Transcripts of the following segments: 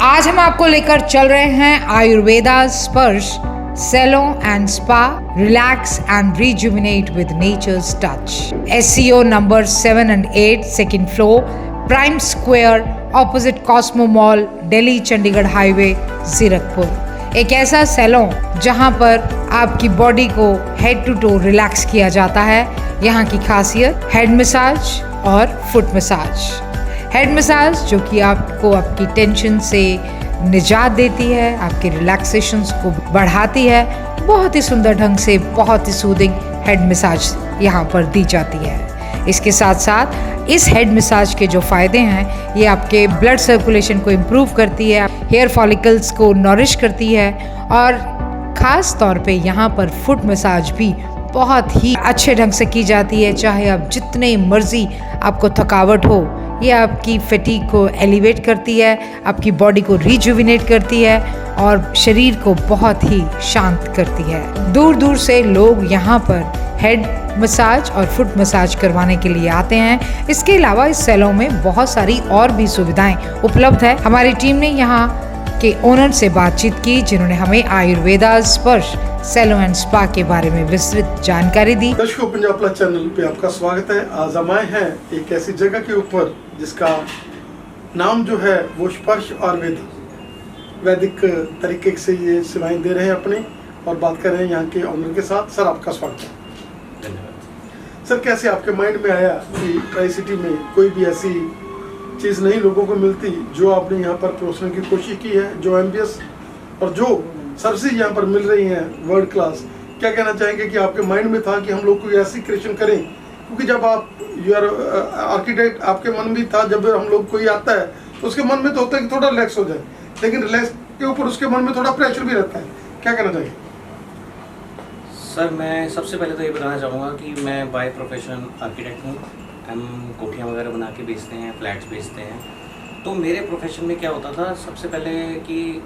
आज हम आपको लेकर चल रहे हैं Ayurveda Sparsh salon and spa, relax and rejuvenate with nature's touch. SCO number 7 and 8, second floor, Prime Square, opposite Cosmo Mall, Delhi Chandigarh highway, Zirakpur. एक ऐसा सैलून जहां पर आपकी बॉडी को हेड टू टो रिलैक्स किया जाता है। यहाँ की खासियत हेड मसाज और फुट मसाज। हेड मसाज जो कि आपको आपकी टेंशन से निजात देती है, आपके रिलैक्सेशंस को बढ़ाती है। बहुत ही सुंदर ढंग से बहुत ही सूदिंग हेड मसाज यहाँ पर दी जाती है। इसके साथ साथ इस हेड मसाज के जो फ़ायदे हैं, ये आपके ब्लड सर्कुलेशन को इम्प्रूव करती है, हेयर फॉलिकल्स को नॉरिश करती है और ख़ास तौर पे यहाँ पर फुट मसाज भी बहुत ही अच्छे ढंग से की जाती है। चाहे आप जितने मर्जी आपको थकावट हो, ये आपकी फटीग को एलिवेट करती है, आपकी बॉडी को रिजुविनेट करती है और शरीर को बहुत ही शांत करती है। दूर दूर से लोग यहाँ पर हेड मसाज और फुट मसाज करवाने के लिए आते हैं। इसके अलावा इस सैलून में बहुत सारी और भी सुविधाएं उपलब्ध है। हमारी टीम ने यहाँ के ओनर से बातचीत की, जिन्होंने हमें Ayurveda Sparsh salon and spa के बारे में विस्तृत जानकारी दी। दर्शकों, पंजाब प्लस चैनल पे आपका स्वागत है। आज हम आए हैं एक ऐसी जगह के ऊपर जिसका नाम जो है वो स्पर्श आयुर्वेद वैदिक तरीके से ये सेवाएं दे रहे हैं अपने, और बात कर रहे हैं यहाँ के ऑनर के साथ। सर, आपका स्वागत है। धन्यवाद। सर, कैसे आपके माइंड में आया कि ट्राई सिटी में कोई भी ऐसी चीज़ नहीं लोगों को मिलती जो आपने यहाँ पर परोसने की कोशिश की है, जो एम्बियंस और जो सर्विसेज यहाँ पर मिल रही हैं वर्ल्ड क्लास। क्या कहना चाहेंगे कि आपके माइंड में था कि हम लोग कोई ऐसी क्रिएशन करें? क्योंकि जब आप यूआर आर्किटेक्ट, आपके मन में था, जब हम लोग कोई आता है तो उसके मन में तो होता है कि थोड़ा रिलैक्स हो जाए, लेकिन रिलैक्स के ऊपर उसके मन में थोड़ा प्रेशर भी रहता है। क्या कहना चाहिए? सर, मैं सबसे पहले तो ये बताना चाहूँगा कि मैं बाय प्रोफेशन आर्किटेक्ट हूँ। हम कोठियाँ वगैरह बना के बेचते हैं, फ्लैट्स बेचते हैं। तो मेरे प्रोफेशन में क्या होता था, सबसे पहले कि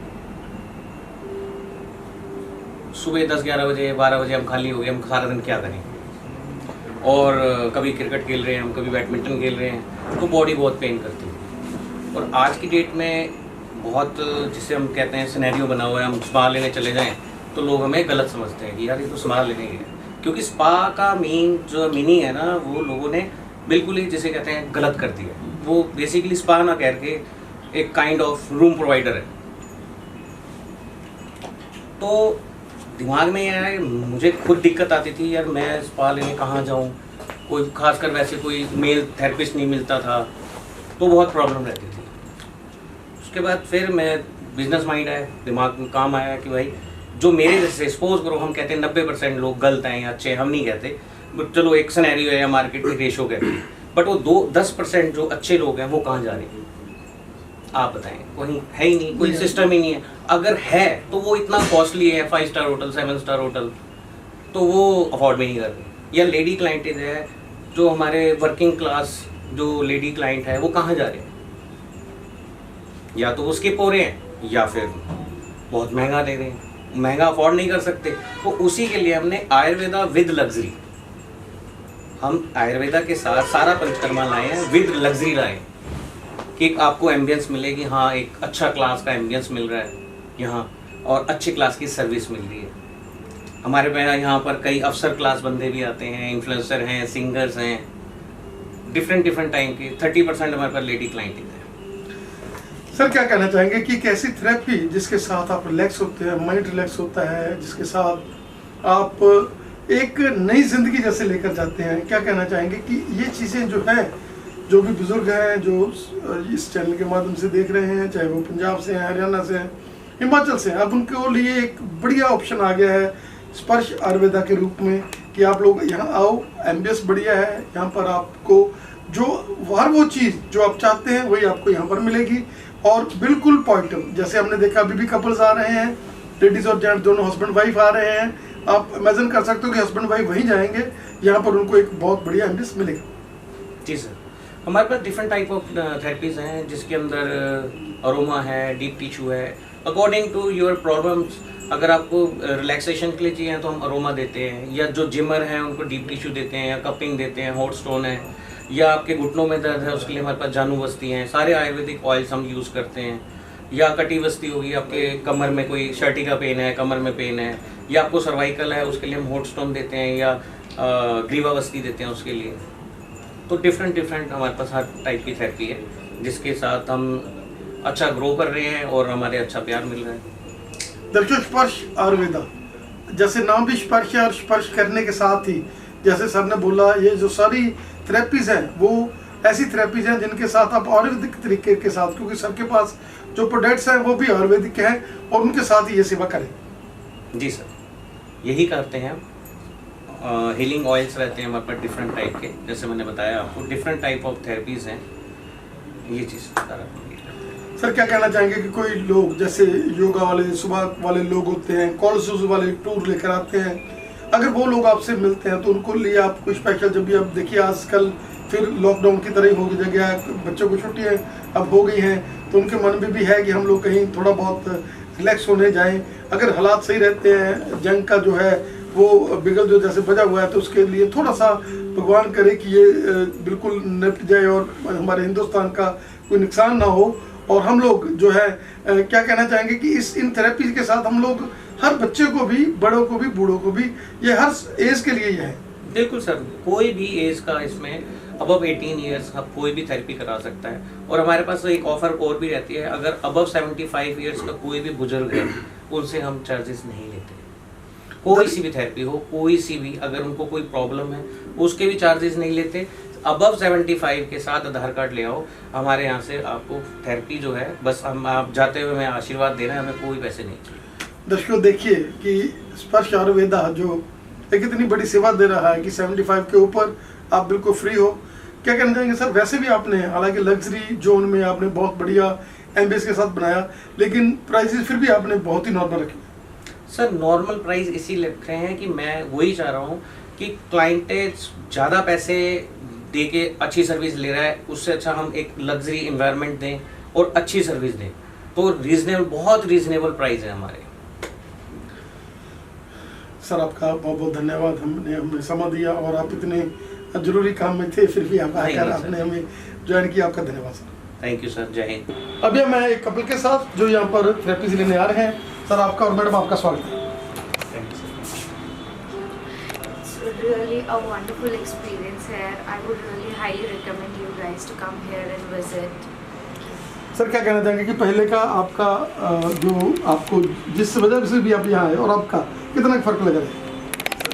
सुबह 10-11 बजे 12 बजे हम खाली हो गए, हम सारा दिन क्या करें। और कभी क्रिकेट खेल रहे हैं हम, कभी बैडमिंटन खेल रहे हैं, तो बॉडी बहुत पेन करती है। और आज की डेट में बहुत, जिसे हम कहते हैं सिनेरियो बना हुआ है, हम स्पा लेने चले जाएं तो लोग हमें गलत समझते हैं कि यार ये तो स्पा लेने गए। क्योंकि स्पा का जो मीनिंग है ना, वो लोगों ने बिल्कुल ही जिसे कहते हैं गलत कर दिया। वो बेसिकली स्पा ना कह के एक काइंड ऑफ रूम प्रोवाइडर है। तो दिमाग में आया, मुझे खुद दिक्कत आती थी यार, मैं स्पा लेने कहाँ जाऊँ, कोई खासकर वैसे कोई मेल थेरेपिस्ट नहीं मिलता था, तो बहुत प्रॉब्लम रहती थी। उसके बाद फिर मैं बिजनेस माइंड आया, दिमाग में काम आया कि भाई जो मेरे जैसे सपोज करो, हम कहते हैं 90% लोग गलत हैं या अच्छे, हम नहीं कहते, बट चलो एक सिनेरियो है या मार्केट में रेशो कहते हैं, बट वो 10% जो अच्छे लोग हैं वो कहाँ जा रहे हैं? आप बताएं। कोई है ही नहीं, कोई सिस्टम ही नहीं है। अगर है तो वो इतना कॉस्टली है, 5 स्टार होटल, 7 स्टार होटल, तो वो अफोर्ड भी नहीं कर रहे। या लेडी क्लाइंट है, जो हमारे वर्किंग क्लास जो लेडी क्लाइंट है, वो कहाँ जा रहे हैं? या तो वो स्किप हो रहे हैं या फिर बहुत महंगा ले रहे हैं, महंगा अफोर्ड नहीं कर सकते। तो उसी के लिए हमने आयुर्वेदा विद लग्जरी, हम आयुर्वेदा के साथ सारा पंचकर्मा लाए हैं, विद लग्जरी लाए कि आपको एम्बियंस मिलेगी। हाँ, एक अच्छा क्लास का एम्बियंस मिल रहा है यहाँ, और अच्छी क्लास की सर्विस मिल रही है। हमारे पास यहाँ पर कई अफसर क्लास बंदे भी आते हैं, इन्फ्लुएंसर हैं, सिंगर्स हैं, डिफरेंट टाइम के। 30% हमारे पास लेडी क्लाइंट है। सर, क्या कहना चाहेंगे कि कैसी थेरेपी जिसके साथ आप रिलैक्स होते हैं, माइंड रिलैक्स होता है, जिसके साथ आप एक नई जिंदगी जैसे लेकर जाते हैं? क्या कहना चाहेंगे कि ये चीज़ें जो हैं, जो भी बुजुर्ग हैं जो इस चैनल के माध्यम से देख रहे हैं, चाहे वो पंजाब से हैं, हरियाणा से हैं, हिमाचल से हैं, अब उनके लिए एक बढ़िया ऑप्शन आ गया है स्पर्श आयुर्वेदा के रूप में कि आप लोग यहाँ आओ, एम्बियंस बढ़िया है, यहाँ पर आपको जो हर वो चीज़ जो आप चाहते हैं वही आपको यहाँ पर मिलेगी, और बिल्कुल पॉजिटिव। जैसे हमने देखा, अभी भी कपल्स आ रहे हैं, लेडीज़ और जेंट्स दोनों, हस्बैंड वाइफ आ रहे हैं। आप इमेजिन कर सकते हो कि हस्बैंड वाइफ वहीं जाएंगे, यहाँ पर उनको एक बहुत बढ़िया एम्बियंस मिलेगा। जी सर, हमारे पास डिफरेंट टाइप ऑफ थेरेपीज़ हैं, जिसके अंदर अरोमा है, डीप टिश्यू है, अकॉर्डिंग टू योर प्रॉब्लम्स। अगर आपको रिलैक्सेशन के लिए चाहिए तो हम अरोमा देते हैं, या जो जिमर हैं उनको डीप टिश्यू देते हैं, या कपिंग देते हैं, हॉट स्टोन है, या आपके घुटनों में दर्द है उसके लिए हमारे पास जानू बस्ती हैं। सारे आयुर्वेदिक ऑयल्स हम यूज़ करते हैं। या कटिवस्ती होगी, आपके कमर में कोई शर्टी का पेन है, कमर में पेन है, या आपको सर्वाइकल है, उसके लिए हम हॉट स्टोन देते हैं, या ग्रीवावस्ती देते हैं उसके लिए। तो डिफरेंट हमारे पास हर टाइप की थेरेपी है, जिसके साथ हम अच्छा ग्रो कर रहे हैं और हमारे अच्छा प्यार मिल रहा है। दर्शकों, स्पर्श आयुर्वेदा, जैसे नाम भी स्पर्श है, और स्पर्श करने के साथ ही जैसे सर ने बोला, ये जो सारी थेरेपीज हैं वो ऐसी थेरेपीज हैं जिनके साथ आप आयुर्वेदिक तरीके के साथ, क्योंकि सर के पास जो प्रोडक्ट्स हैं वो भी आयुर्वेदिक हैं, और उनके साथ ही ये सेवा करें। जी सर, यही करते हैं। हीलिंग ऑयल्स रहते हैं हमारे पास डिफरेंट टाइप के, जैसे मैंने बताया आपको डिफरेंट टाइप ऑफ थेरेपीज हैं, ये चीज़ सर क्या कहना चाहेंगे कि कोई लोग जैसे योगा वाले, सुबह वाले लोग होते हैं, कॉलेज वाले टूर लेकर आते हैं, अगर वो लोग आपसे मिलते हैं तो उनको लिए आप कोई स्पेशल, जब भी आप देखिए आजकल फिर लॉकडाउन की तरह ही हो गया है, बच्चों को छुट्टियाँ अब हो गई हैं, तो उनके मन में भी है कि हम लोग कहीं थोड़ा बहुत रिलैक्स होने जाएं। अगर हालात सही रहते हैं, जंग का जो है वो बिगल जो जैसे बजा हुआ है, तो उसके लिए थोड़ा सा भगवान करे कि ये बिल्कुल निपट जाए और हमारे हिंदुस्तान का कोई नुकसान ना हो। और हम लोग जो है क्या कहना चाहेंगे कि इन थेरेपी के साथ हम लोग हर बच्चे को भी, बड़ों को भी, बूढ़ों को भी, ये हर एज के लिए ही है। बिल्कुल सर, कोई भी एज का इसमें अबव 18 ईयर्स का कोई भी थेरेपी करा सकता है। और हमारे पास एक ऑफर और भी रहती है, अगर अबव 75 ईयर्स का कोई भी बुजुर्ग है, उनसे हम चार्जेस नहीं लेते। कोई सी भी थेरेपी हो, कोई सी भी, अगर उनको कोई प्रॉब्लम है उसके भी चार्जेस नहीं लेते। अबव 75 के साथ आधार कार्ड ले आओ, हमारे यहाँ से आपको थेरेपी जो है, बस हम आप जाते हुए मैं आशीर्वाद दे रहे हैं, हमें कोई पैसे नहीं चाहिए। दर्शकों देखिए कि स्पर्श आयुर्वेदा जो एक इतनी बड़ी सेवा दे रहा है कि 75 के ऊपर आप बिल्कुल फ्री हो। क्या कहना चाहेंगे सर? वैसे भी आपने हालांकि लग्जरी जोन में आपने बहुत बढ़िया एम्बियंस के साथ बनाया, लेकिन प्राइसेस फिर भी आपने बहुत ही नॉर्मल रखे। सर नॉर्मल प्राइस इसीलिए रख रहे हैं कि मैं वही चाह रहा हूँ कि क्लाइंटेज ज़्यादा पैसे दे के अच्छी सर्विस ले रहा है, उससे अच्छा हम एक लग्जरी इन्वायरमेंट दें और अच्छी सर्विस दें। तो रीजनेबल, बहुत रीजनेबल प्राइस है हमारे। सर आपका बहुत बहुत धन्यवाद, हमें समय दिया, और आप इतने जरूरी काम में थे फिर भी आप आकर आपने हमें ज्वाइन किया, आपका धन्यवाद सर। थैंक यू सर, जय हिंद। अभी मैं एक कपल के साथ जो यहाँ पर थेरेपीज लेने आ रहे हैं। सर आपका और मैडम आपका स्वागत है। Really a wonderful experience here. I would really highly recommend you guys to come here and visit. Sir क्या कहना चाहेंगे कि पहले का आपका जो आपको जिस वजह से भी आप यहाँ आए और आपका कितना फर्क लगा है?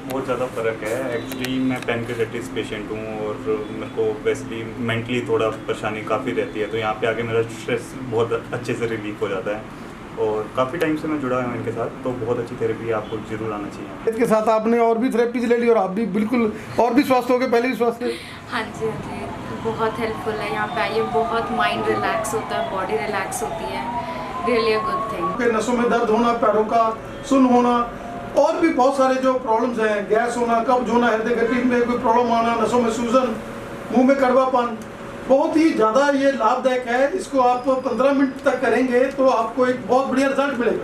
बहुत ज़्यादा फ़र्क है। एक्चुअली मैं पैनक्रियाटिस पेशेंट हूँ और मेरे को वैसली मेंटली थोड़ा परेशानी काफ़ी रहती है, तो यहाँ पे आके मेरा स्ट्रेस बहुत अच्छे से रिलीफ हो जाता है। और काफ़ी टाइम से मैं जुड़ा हूँ इनके साथ, तो बहुत अच्छी थेरेपी आपको जरूर आना चाहिए। इसके साथ आपने और भी थेरेपीज ले ली और आप भी बिल्कुल और भी स्वस्थ हो गए, पहले भी स्वस्थ थे? हाँ जी, बहुत हेल्पफुल है। यहाँ पे आइए, बहुत माइंड रिलैक्स होता है, बॉडी रिलैक्स होती है। Really a good thing. नसों में दर्द होना, पैरों का सुन्न होना, और भी बहुत सारे जो प्रॉब्लम्स हैं, गैस होना, कब्ज होना, हृदय गति में कोई प्रॉब्लम आना, नसों में सूजन, मुंह में कड़वापन, बहुत ही ज़्यादा ये लाभदायक है। इसको आप 15 मिनट तक करेंगे तो आपको एक बहुत बढ़िया रिजल्ट मिलेगा।